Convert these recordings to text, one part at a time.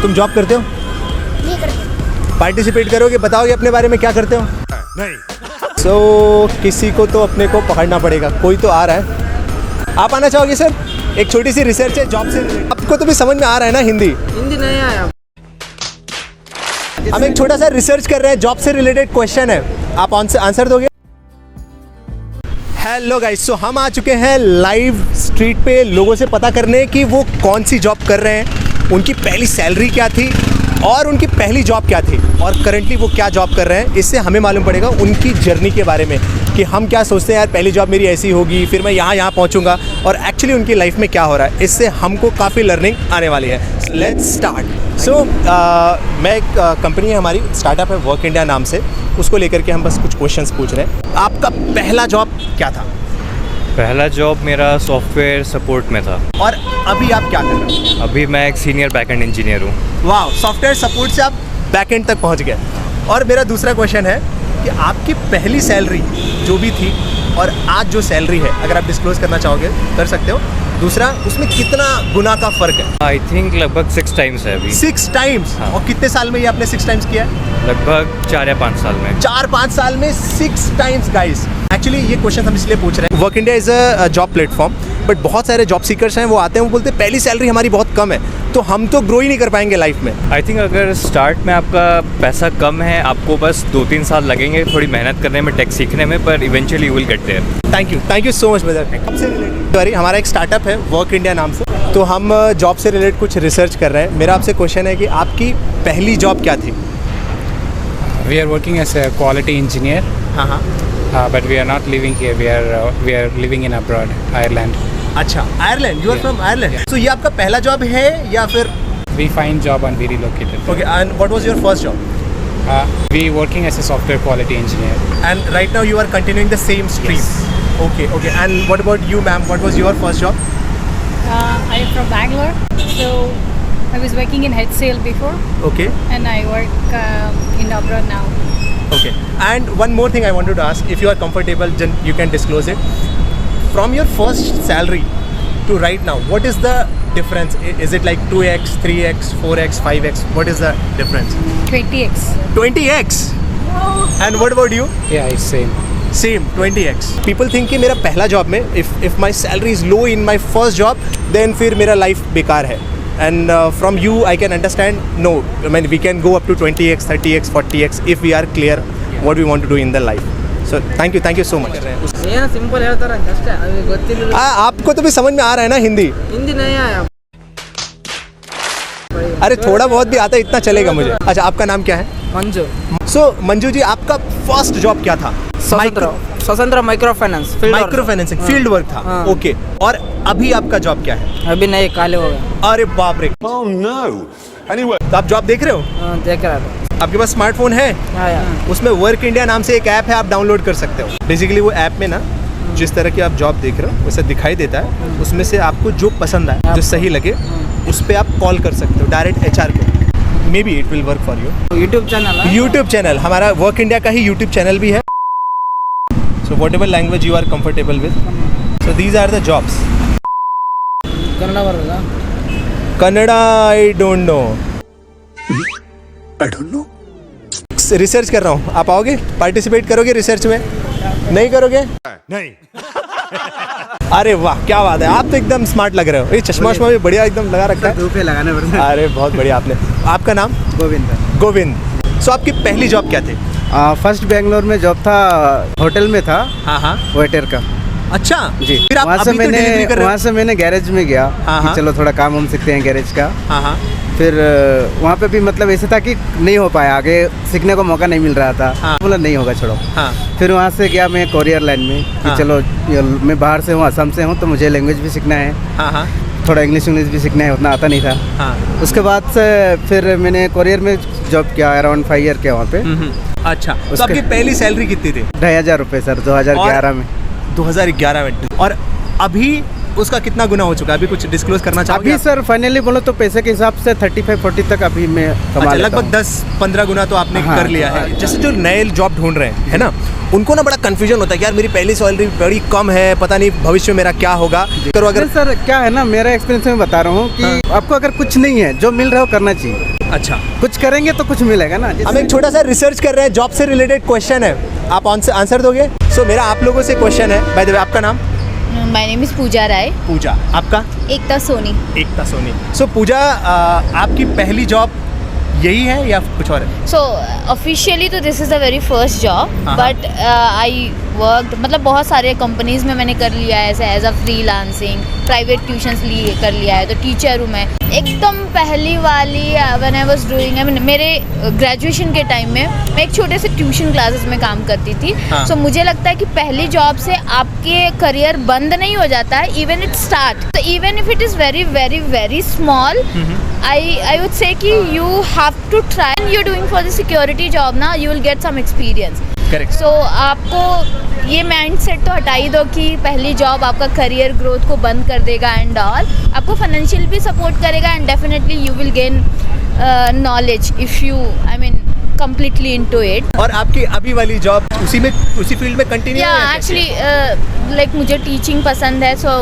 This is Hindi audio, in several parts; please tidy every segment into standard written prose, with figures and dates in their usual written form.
तुम जॉब करते हो? नहीं करते। पार्टिसिपेट करोगे, बताओगे अपने बारे में क्या करते हो? नहीं। सो किसी को तो अपने को पकड़ना पड़ेगा, कोई तो आ रहा है। आप आना चाहोगे सर? एक छोटी सी रिसर्च है जॉब से, आपको तो भी समझ में आ रहा है ना हिंदी? हिंदी नहीं आया। हम एक छोटा सा रिसर्च कर रहे हैं, जॉब से रिलेटेड क्वेश्चन है, आप आंसर दोगे? हेलो गाइस, सो हम आ चुके हैं लाइव स्ट्रीट पे लोगों से पता करने कि वो कौन सी जॉब कर रहे हैं, उनकी पहली सैलरी क्या थी और उनकी पहली जॉब क्या थी और करंटली वो क्या जॉब कर रहे हैं। इससे हमें मालूम पड़ेगा उनकी जर्नी के बारे में कि हम क्या सोचते हैं, यार पहली जॉब मेरी ऐसी होगी, फिर मैं यहाँ पहुँचूंगा, और एक्चुअली उनकी लाइफ में क्या हो रहा है। इससे हमको काफ़ी लर्निंग आने वाली है। Let's start. सो मैं एक कंपनी है हमारी, स्टार्टअप है वर्क इंडिया नाम से, उसको लेकर के हम बस कुछ क्वेश्चंस पूछ रहे हैं। आपका पहला जॉब क्या था? पहला जॉब मेरा सॉफ्टवेयर सपोर्ट में था। और अभी आप क्या कर रहे हो? अभी मैं एक सीनियर बैकएंड इंजीनियर हूँ। वाह, सॉफ्टवेयर सपोर्ट से आप बैकएंड तक पहुँच गए। और मेरा दूसरा क्वेश्चन है कि आपकी पहली सैलरी जो भी थी और आज जो सैलरी है, अगर आप डिस्क्लोज करना चाहोगे कर सकते हो। दूसरा, उसमें कितना गुना का फ़र्क है? आई थिंक लगभग 6 टाइम्स है अभी। 6 टाइम्स? हाँ। और कितने साल में ये आपने 6 टाइम्स किया है? लगभग 4 या 5 साल में। 4-5 साल में 6 टाइम्स गाइस। एक्चुअली ये क्वेश्चन हम इसलिए पूछ रहे हैं, work India is a job platform, but बहुत सारे जॉब सीकर्स हैं, वो आते हैं, वो बोलते हैं पहली सैलरी हमारी बहुत कम है, तो हम तो ग्रो ही नहीं कर पाएंगे लाइफ में। आई थिंक अगर स्टार्ट में आपका पैसा कम है, आपको बस 2-3 साल लगेंगे थोड़ी मेहनत करने में, टेक सीखने में, पर eventually you will get there. Thank you so much brother. सबसे रिलेटेड हमारा एक स्टार्टअप है वर्क इंडिया नाम से, तो हम जॉब से रिलेटेड कुछ रिसर्च कर रहे हैं। मेरा आपसे क्वेश्चन है कि आपकी पहली जॉब क्या थी? We are working as a quality engineer, हाँ, but we are not living here. We are living in abroad, Ireland. अच्छा, Ireland. You are Yeah. From Ireland. So ये आपका पहला जॉब है या फिर? We find job and we relocated. Okay, and what was your first job? We working as a software quality engineer. And right now you are continuing the same stream? Okay, and what about you ma'am, what was your first job? I am from Bangalore, so I was working in HCL before, okay, and I work in abroad now. okay. And one more thing I wanted to ask, if you are comfortable, then you can disclose it. From your first salary to right now, what is the difference? Is it like 2x, 3x, 4x, 5x? What is the difference? 20x. 20x. And what about you? Yeah, it's same. Same, 20x. People think कि मेरा पहला जॉब में if my salary is low in my first job, then फिर मेरा लाइफ बेकार है. And from you I can understand, no, I mean we can go up to 20x, 30x, 40x if we are clear what we want to do in the life. So thank you so much. ಏನು ಸಿಂಪಲ್ ಹೇಳ್ತಾರೆ ಅಷ್ಟೇ, ಅದು ಗೊತ್ತಿಲ್ಲ. आपको तो भी समझ में आ रहा है ना हिंदी? हिंदी नहीं आया। अरे थोड़ा बहुत भी आता है, इतना चलेगा मुझे। अच्छा, आपका नाम क्या है? मंजू। सो मंजू जी, आपका फर्स्ट जॉब क्या था? स्वतंत्र micro finance. Micro financing field work था। हाँ। ओके, और अभी आपका जॉब क्या है? अभी नहीं, काले हो गए। अरे बाप रे, Oh no. Anyway. तो आप जॉब देख रहे हो? हाँ, देख रहा था। आपके पास स्मार्टफोन है? हाँ, उसमें वर्क इंडिया नाम से एक ऐप है, आप डाउनलोड कर सकते हो। बेसिकली वो ऐप में ना जिस तरह की आप जॉब देख रहे हो वैसा दिखाई देता है, उसमें से आपको जो पसंद आए, जो सही लगे, उस पर आप कॉल कर सकते हो डायरेक्ट HR को। May be it will work for you. YouTube channel है। यूट्यूब चैनल, हमारा वर्क इंडिया का ही यूट्यूब चैनल भी है। So whatever language you are comfortable with, so these are the jobs. Kannada बरला। Kannada I don't know. I don't know. Research कर रहा हूँ, आप आओगे? पार्टिसिपेट करोगे रिसर्च में? नहीं करोगे? नहीं। अरे वाह, क्या बात है, आप तो एकदम स्मार्ट लग रहे हो। ये चश्मा भी बढ़िया एकदम लगा रखा है। धूप पे लगाने पड़ता है। अरे बहुत बढ़िया। आपने, आपका नाम? गोविंद। गोविंद। सो आपकी पहली जॉब क्या थी? फर्स्ट बेंगलोर में जॉब था, होटल में था, हाँ, वेटर का। अच्छा जी। फिर आप अभी तो डिलीवरी कर रहे हो? वहाँ से मैंने गैरेज में गया हाँ। कि चलो थोड़ा काम हम सीखते हैं गैरेज का। हाँ। फिर वहाँ पे भी मतलब ऐसे था कि नहीं हो पाया, आगे सीखने को मौका नहीं मिल रहा था। हाँ। बोला नहीं होगा, छोड़ो। हाँ। फिर वहाँ से गया मैं कोरियर लाइन में कि हाँ। चलो मैं बाहर से हूँ, असम से हूँ, तो मुझे लैंग्वेज भी सीखना है, हाँ। थोड़ा इंग्लिश भी सीखना है, उतना आता नहीं था। हाँ। उसके बाद से फिर मैंने कोरियर में जॉब किया, अराउंड 5 ईयर किया वहाँ पे। अच्छा, तो आपकी पहली सैलरी कितनी थी? 2500 रुपये सर, 2011 में। 2011 में। और अभी उसका कितना गुना हो चुका है? अभी कुछ डिस्क्लोज करना चाहोगे? अभी सर फाइनली बोलो तो पैसे के हिसाब से 35-40 तक अभी मैं कमा अच्छा, लेता लगभग हूँ। 10-15 गुना तो आपने हाँ। कर लिया है। जैसे जो नए जॉब ढूंढ रहे हैं, है ना, उनको ना बड़ा कंफ्यूजन होता है कि यार मेरी पहली सैलरी बड़ी कम है, पता नहीं भविष्य में मेरा क्या होगा। करो अगर सर क्या है ना, मेरा एक्सपीरियंस में बता रहा हूँ कि आपको अगर कुछ नहीं है, जो मिल रहा है वो करना चाहिए। अच्छा, कुछ करेंगे तो कुछ मिलेगा ना। हम एक छोटा सा रिसर्च कर रहे हैं, जॉब से रिलेटेड क्वेश्चन है, आप आंसर दोगे? सो मेरा आप लोगों से क्वेश्चन है, बाय द वे आपका नाम? माय नेम इज पूजा राय। पूजा, आपका? एकता सोनी। एकता सोनी। सो पूजा, आपकी पहली जॉब यही है या कुछ और है? सो ऑफिशियली तो this is the very first job, हाँ। बट आई वर्कड, मतलब बहुत सारे कंपनीज में मैंने कर लिया है ऐसे as a freelancing, private tuitions लिए कर लिया है, तो टीचर हूँ मैं। एकदम पहली वाली when I was doing, I mean मेरे ग्रेजुएशन के टाइम में मैं एक छोटे से ट्यूशन क्लासेस में काम करती थी। हाँ। सो मुझे लगता है कि पहली जॉब से आपके करियर बंद नहीं हो जाता है, इवन इट स्टार्ट, तो even if it is very very very small, I would say कि you have to try, and you're doing for the security job ना, you will get some experience. Correct. So आपको ये माइंडसेट तो हटा ही दो कि पहली जॉब आपका करियर ग्रोथ को बंद कर देगा एंड ऑल, आपको फाइनेंशियल भी सपोर्ट करेगा and definitely you will gain knowledge if you, I mean, completely into it. और आपकी अभी वाली जॉब उसी फील्ड में कंटिन्यू? Yeah, actually like मुझे टीचिंग पसंद है, so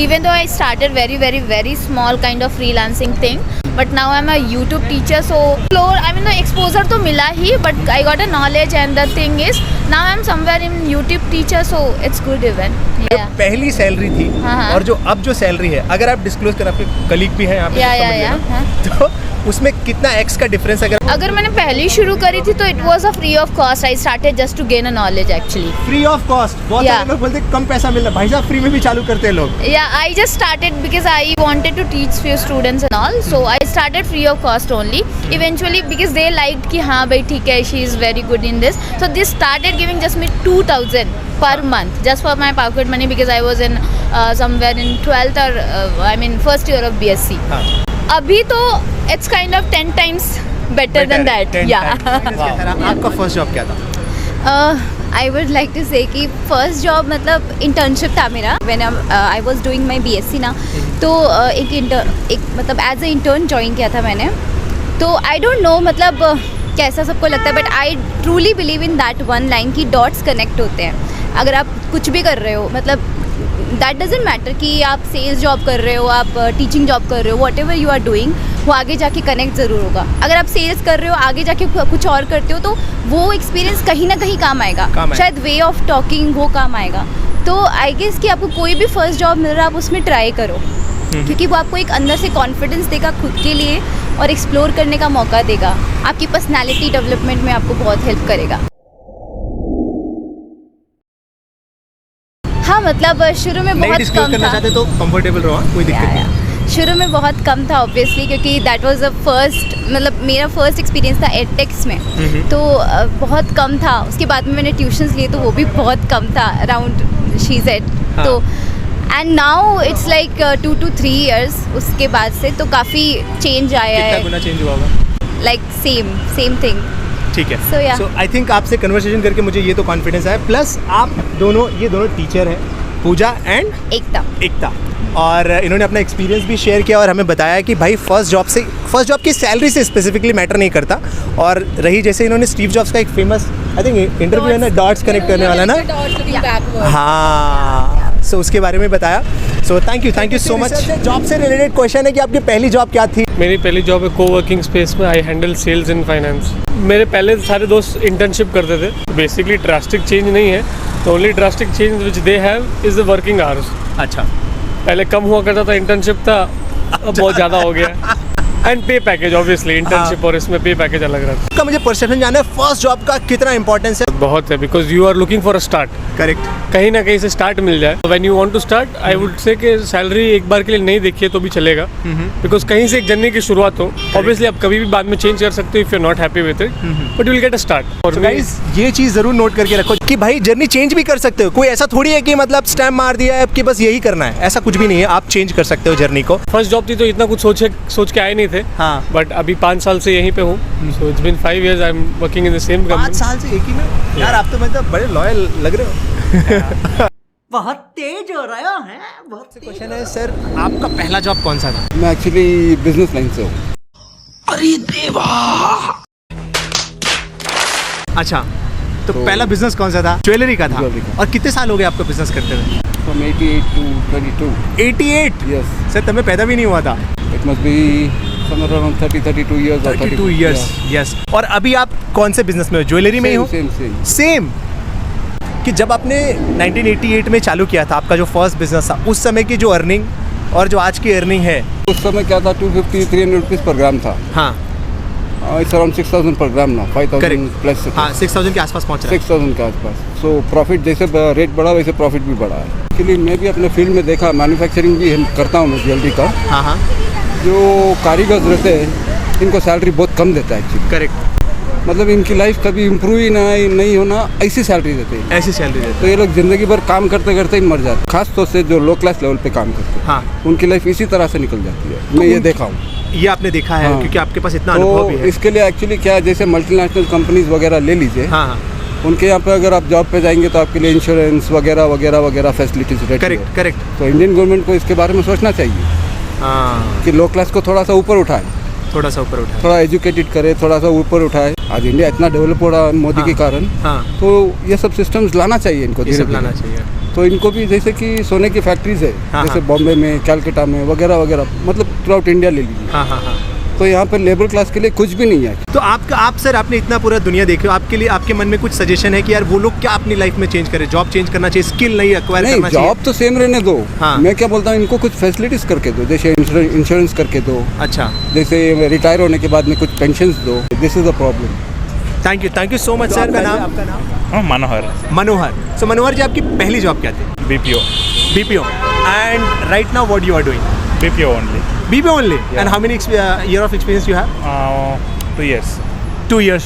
even though I started very very very small kind of freelancing thing, but now I'm a YouTube teacher, so I mean the exposure तो मिला ही, but I got a knowledge, and the thing is now I'm somewhere in YouTube teacher, so it's good even. जो Yeah. पहली सैलरी थी हाँ। और जो अब जो सैलरी है, अगर आप डिस्क्लोज कर, आपके कलीग भी हैं यहाँ पे, या तो समझ लेना। तो उसमें कितना एक्स का डिफरेंस? अगर मैंने पहली शुरू करी थी तो it was a free of cost, I started just to gain a knowledge actually. Free of cost? बहुत Yeah. सारे लोग बोलते हैं कम पैसा मिल रहा है, भाई साहब फ्री में भी चालू करते हैं लोग। Yeah, I just started because I wanted to teach few students and all, so I started free of cost only. Eventually, because they liked कि हाँ भाई ठीक है, she is very good in this, so they started giving just me 2,000 per month just for my pocket money, because I was in somewhere in 12th or I mean first year of BSc. हाँ। अभी तो it's kind of 10 times better than that. Yeah. आपका फर्स्ट जॉब क्या था? आई वुड लाइक टू से कि फर्स्ट जॉब मतलब इंटर्नशिप था मेरा, when I was doing my BSc ना, तो एक मतलब एज अ इंटर्न ज्वाइन किया था मैंने। तो आई डोंट नो मतलब कैसा सबको लगता है, but I truly believe in that one line कि डॉट्स कनेक्ट होते हैं। अगर आप कुछ भी कर रहे हो, मतलब दैट डजेंट मैटर कि आप सेल्स जॉब कर रहे हो, आप टीचिंग जॉब कर रहे हो, whatever you are doing, वो आगे जाके कनेक्ट ज़रूर होगा। अगर आप सेल्स कर रहे हो, आगे जाके कुछ और करते हो, तो वो एक्सपीरियंस कहीं ना कहीं काम आएगा, शायद वे ऑफ टॉकिंग वो काम आएगा। तो आई गेस कि आपको कोई भी फर्स्ट जॉब मिल रहा है, आप उसमें ट्राई करो, क्योंकि वो आपको एक अंदर से कॉन्फिडेंस देगा खुद के लिए और एक्सप्लोर करने का मौका देगा, आपकी पर्सनैलिटी डेवलपमेंट में आपको बहुत हेल्प करेगा। हाँ, मतलब शुरू में बहुत कम करना था, चाहते तो कंफर्टेबल रहो, कोई दिक्कत नहीं। शुरू में बहुत कम था ऑब्वियसली, क्योंकि दैट वाज द फर्स्ट, मतलब मेरा फर्स्ट एक्सपीरियंस था एडटेक्स में, तो बहुत कम था। उसके बाद में मैंने ट्यूशन्स लिए तो वो भी बहुत कम था, अराउंड शी सेड। तो and now it's like 2 to 3 years उसके बाद से, तो काफ़ी चेंज आया कितना है, गुना चेंज हुआ होगा? Like same thing. ठीक है। So, yeah. So I think आपसे कन्वर्सेशन करके मुझे ये तो कॉन्फिडेंस आया, प्लस आप ये दोनों टीचर हैं, पूजा एंड एकता, और इन्होंने अपना एक्सपीरियंस भी शेयर किया और हमें बताया कि भाई फर्स्ट जॉब की सैलरी से स्पेसिफिकली मैटर नहीं करता। और रही जैसे इन्होंने स्टीव जॉब्स का एक फेमस आई थिंक इंटरव्यू है ना, डॉट्स कनेक्ट करने वाला ना, हाँ, सो उसके बारे में बताया। So thank you so much. Job से रिलेटेड क्वेश्चन है कि आपकी पहली जॉब क्या थी? मेरी पहली जॉब है कोवर्किंग स्पेस में, I handle sales in finance. मेरे पहले सारे दोस्त इंटर्नशिप करते थे, बेसिकली ड्रास्टिक चेंज नहीं है, तो only drastic change which they have is the working hours. अच्छा, पहले कम हुआ करता था इंटर्नशिप था, अब बहुत ज़्यादा हो गया। एंड पे पैकेज ऑब्वियसली, इंटर्नशिप और इसमें पे पैकेज अलग रहता है। का मुझे परसेप्शन जानना है, फर्स्ट जॉब का कितना इंपॉर्टेंस है? बहुत है, because you are looking for a start. Correct, कहीं ना कहीं से स्टार्ट मिल जाए। When you want to start, I would say कि सैलरी एक बार के लिए नहीं देखिए तो भी चलेगा, बिकॉज कहीं से एक जर्नी की शुरुआत हो। ऑब्वियसली आप कभी भी बाद में चेंज कर सकते हो if you are not happy with it, but you will get a start. और गाइस ये चीज़ ज़रूर नोट करके रखो कि भाई जर्नी चेंज भी कर सकते हो। कोई ऐसा थोड़ी है कि मतलब स्टैम्प मार दिया है कि बस यही करना है, ऐसा कुछ भी नहीं है, आप चेंज कर सकते हो जर्नी को। फर्स्ट जॉब थी तो इतना कुछ सोच के आए नहीं थे, हाँ, बट अभी 5 साल से यहीं पे हूँ। So it's been 5 years I am working in the same 5 company. साल से एक ही में? यार आप तो मतलब बड़े लॉयल लग रहे हो। बहुत तेज हो रहा है, बहुत क्वेश्चन है सर, आपका पहला जॉब कौन सा था? मैं एक्चुअली बिजनेस लाइन से हूँ। अच्छा, तो पहला बिजनेस कौन सा था? ज्वेलरी का था। ज्वेलरी का। और कितने साल हो गए आपको बिजनेस करते हुए? From 88 to 22. 88? Yes. सर तब मैं पैदा भी नहीं हुआ था। It must be somewhere around 32 years or 32 years, yes. और अभी आप कौन से बिजनेस में हो? ज्वेलरी में ही हो? सेम सेम कि जब आपने 1988 में चालू किया था आपका जो फर्स्ट बिजनेस था, उस समय की जो अर्निंग और जो आज की अर्निंग है, उस समय क्या था 250-300 रुपीज़ पर ग्राम था. हाँ इट्स अराउंड 6,000 पर ग्राम ना, 5,000 प्लस. हाँ 6,000 के आसपास पहुंच रहा है. 6,000 के आसपास. सो प्रॉफिट जैसे रेट बढ़ा वैसे प्रॉफिट भी बढ़ा है. इसलिए मैं भी अपने फील्ड में देखा, मैन्युफैक्चरिंग भी हम करता हूँ मैं ज्वेलरी का. हाँ हाँ जो कारीगर रहते हैं इनको सैलरी बहुत कम देता है एक्चुअली. करेक्ट. मतलब इनकी लाइफ कभी इम्प्रूव ही नहीं होना, ऐसी सैलरी देते हैं. ऐसी सैलरी देते तो ये लोग ज़िंदगी भर काम करते करते ही मर जाते हैं. खास तौर से जो लो क्लास लेवल पे काम करते हैं, हाँ उनकी लाइफ इसी तरह से निकल जाती है. मैं ये देखा हूँ. ये आपने देखा है हाँ. क्योंकि आपके पास इतना अनुभव तो भी है. इसके लिए एक्चुअली क्या है, जैसे मल्टीनेशनल कंपनीज वगैरह ले लीजिए. हाँ हाँ उनके यहाँ पे अगर आप जॉब पे जाएंगे तो आपके लिए इंश्योरेंस वगैरह वगैरह वगैरह फैसिलिटीज रहती है. Correct correct. तो इंडियन गवर्नमेंट को इसके बारे में सोचना चाहिए हाँ कि लो क्लास को थोड़ा सा ऊपर उठाए, थोड़ा सा ऊपर उठा. थोड़ा एजुकेटेड करे, थोड़ा सा ऊपर उठाए. आज इंडिया इतना डेवलप हो रहा है मोदी के कारण. हाँ तो ये सब सिस्टम्स लाना चाहिए इनको, ये धीरे सब लाना धीरे. चाहिए. तो इनको भी जैसे कि सोने की फैक्ट्रीज है, हाँ, जैसे हाँ. बॉम्बे में, कैलकाटा में वगैरह वगैरह, मतलब थ्रू आउट इंडिया ले लीजिए. हाँ हाँ हाँ. तो यहाँ पर लेबर क्लास के लिए कुछ भी नहीं है. तो आप सर आपने इतना पूरा दुनिया देखे हो, आपके लिए आपके मन में कुछ सजेशन है कि यार वो लोग क्या अपनी लाइफ में चेंज करें? जॉब चेंज करना चाहिए, स्किल नहीं एक्वायर नहीं, करना चाहिए? जॉब तो सेम रहने दो. हाँ. मैं क्या बोलता हूँ, इनको कुछ फैसिलिटीज करके दो, जैसे इंश्योरेंस करके दो, अच्छा. जैसे रिटायर होने के बाद में कुछ पेंशन दो. This is a problem. Thank you so much sir. आपका नाम? मनोहर. मनोहर. सो मनोहर जी, आपकी पहली जॉब क्या थी? BPO. BPO. And right now what you are doing? BPO only. BPO only. And how many year of experience you have? 2 years. 2 years.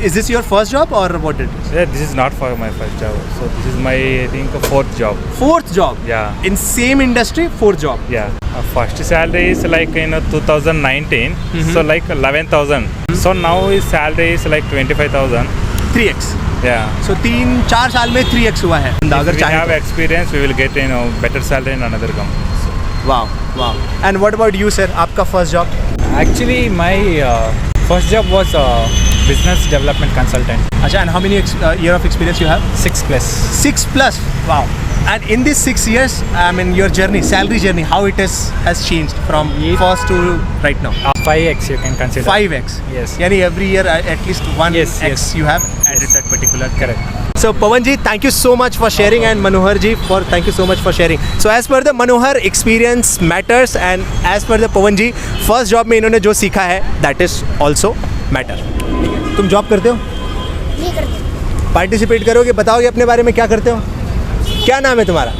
Is this your first job or what it is? Yeah, this is not for my first job. So this is my, I think, fourth job. Fourth job. Yeah. In same industry, fourth job. Yeah. First salary is like 2019. So like 11,000. So now his salary is like 25,000. 3x. Yeah. So 3-4 साल में 3x हुआ है. If अगर we चाहे have experience, we will get better salary in another company. Wow. And what about you, sir? आपका first job? Actually, my first job was business development consultant. अच्छा. And how many year of experience you have? 6+. 6+. Wow. And in these 6 years, I mean your journey, salary journey, how it has changed from first to right now? 5x you can consider. 5x. Yes. Yani every year at least 1x Yes. you have added that particular. Correct. So Pawan ji, thank you so much for sharing, and Manohar ji, thank you so much for sharing. So as per the Manohar, experience matters, and as per the Pawan ji, first job में इन्होंने जो सीखा है that is also matter. तुम जॉब करते हो? नहीं करते. पार्टिसिपेट करोगे? बताओगे अपने बारे में क्या करते हो? क्या नाम है तुम्हारा?